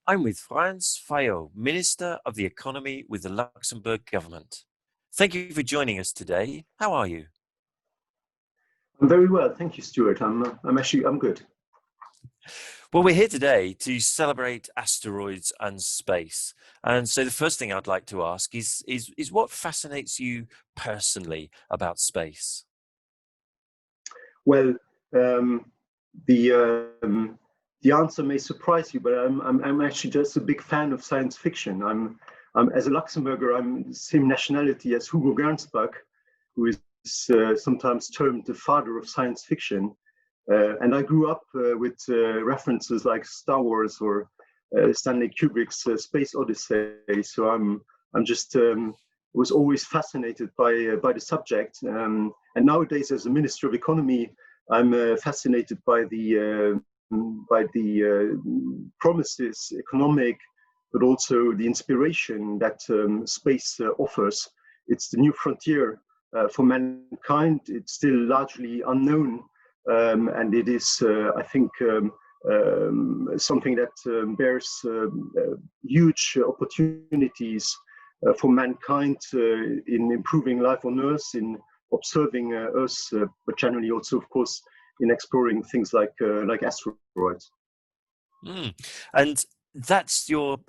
I'm with Franz Fayot, Minister of the Economy with the Luxembourg government. Thank you for joining us today. How are you? I'm very well, thank you, Stuart. I'm good. Well, we're here today to celebrate asteroids and space. And so the first thing I'd like to ask is what fascinates you personally about space? Well, um, the answer may surprise you, but I'm actually just a big fan of science fiction. I'm as a Luxembourger, I'm the same nationality as Hugo Gernsback, who is sometimes termed the father of science fiction. And I grew up with references like Star Wars or Stanley Kubrick's Space Odyssey. So I'm just was always fascinated by the subject. And nowadays, as a Minister of Economy, I'm fascinated by the promises, economic, but also the inspiration that space offers. It's the new frontier for mankind. It's still largely unknown. And it is, I think, something that bears huge opportunities for mankind in improving life on Earth, in observing Earth, but generally also, of course, in exploring things like asteroids. And that's your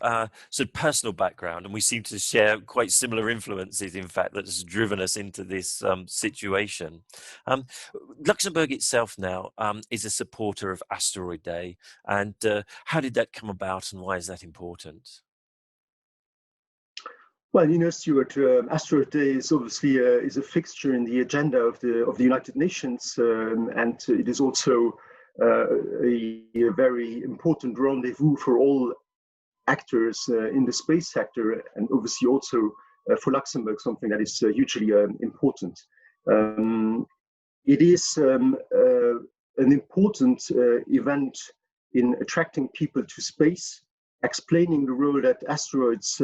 sort of personal background, and we seem to share quite similar influences, in fact, that has driven us into this situation. Luxembourg itself now is a supporter of Asteroid Day, and how did that come about, and why is that important? Well, Stuart, Asteroid Day is obviously is a fixture in the agenda of the United Nations, and it is also a very important rendezvous for all actors in the space sector, and obviously also for Luxembourg, something that is hugely important. It is an important event in attracting people to space, explaining the role that asteroids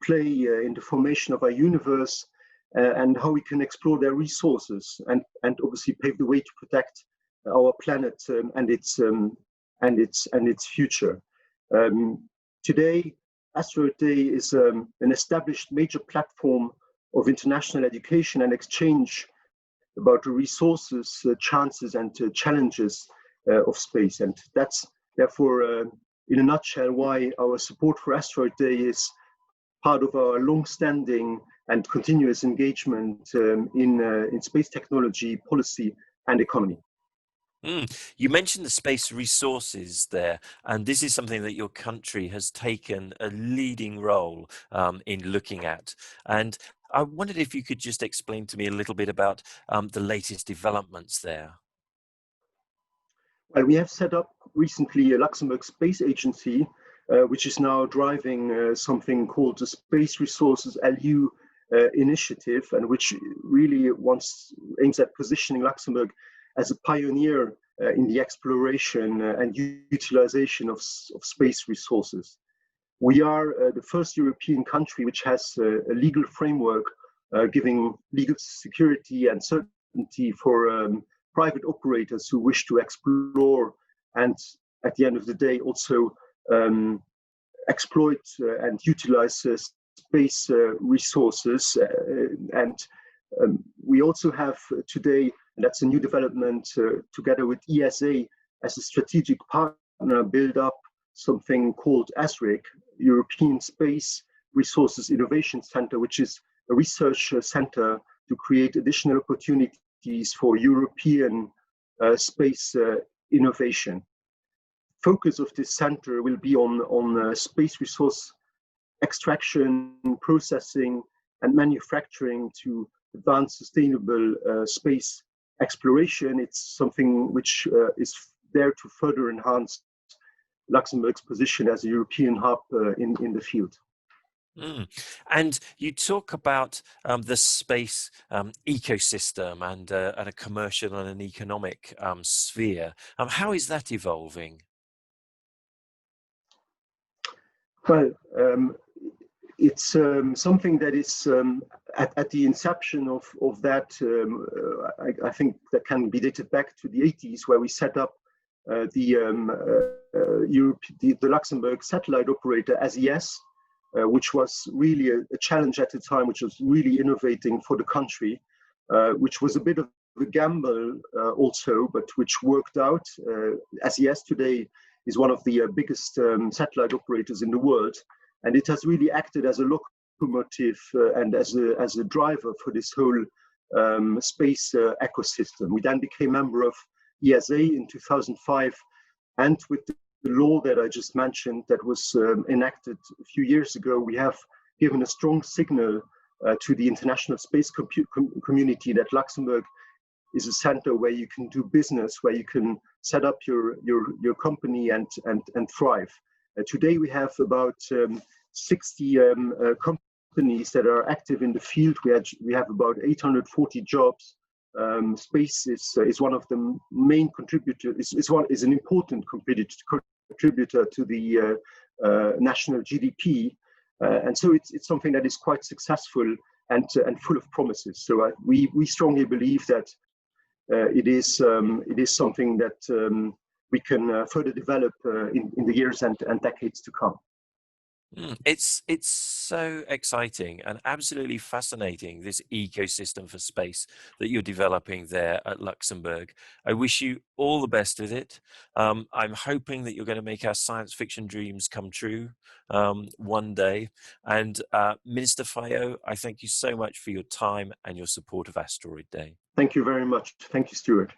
play in the formation of our universe, and how we can explore their resources, and obviously pave the way to protect our planet and its future. Today, Asteroid Day is an established major platform of international education and exchange about the resources, chances, and challenges of space. And that's therefore, in a nutshell, why our support for Asteroid Day is part of our long-standing and continuous engagement in space technology, policy, and economy. You mentioned the space resources there, and this is something that your country has taken a leading role in looking at. And I wondered if you could just explain to me a little bit about the latest developments there. Well, we have set up recently a Luxembourg Space Agency, which is now driving something called the Space Resources LU initiative, and which really aims at positioning Luxembourg as a pioneer in the exploration and utilization of space resources. We are the first European country which has a legal framework giving legal security and certainty for private operators who wish to explore and, at the end of the day, also exploit and utilize space resources. And we also have today, and that's a new development, together with ESA as a strategic partner, build up something called ASRIC, European Space Resources Innovation Center, which is a research center to create additional opportunities for European space innovation. Focus of this center will be on space resource extraction, processing, and manufacturing to advance sustainable space exploration. It's something which is there to further enhance Luxembourg's position as a European hub in the field. And you talk about the space ecosystem and a commercial and an economic sphere. How is that evolving? Well, it's something that is at the inception of that, I think that can be dated back to the 80s, where we set up the the Luxembourg satellite operator SES, which was really a challenge at the time, which was really innovating for the country, which was a bit of a gamble also, but which worked out. SES today is one of the biggest satellite operators in the world, and it has really acted as a locomotive and as a driver for this whole space ecosystem. We then became member of ESA in 2005, and with the law that I just mentioned that was enacted a few years ago, we have given a strong signal to the international space community that Luxembourg is a center where you can do business, where you can set up your company and thrive. Today we have about 60 companies that are active in the field. We have about 840 jobs. Space is one of the main contributors. Is an important contributor to the national GDP, and so it's something that is quite successful and full of promises. So we strongly believe that it is something that we can further develop in the years and decades to come. It's so exciting and absolutely fascinating, this ecosystem for space that you're developing there at Luxembourg. I wish you all the best with it. I'm hoping that you're going to make our science fiction dreams come true one day. And Minister Fayot, I thank you so much for your time and your support of Asteroid Day. Thank you very much. Thank you, Stuart.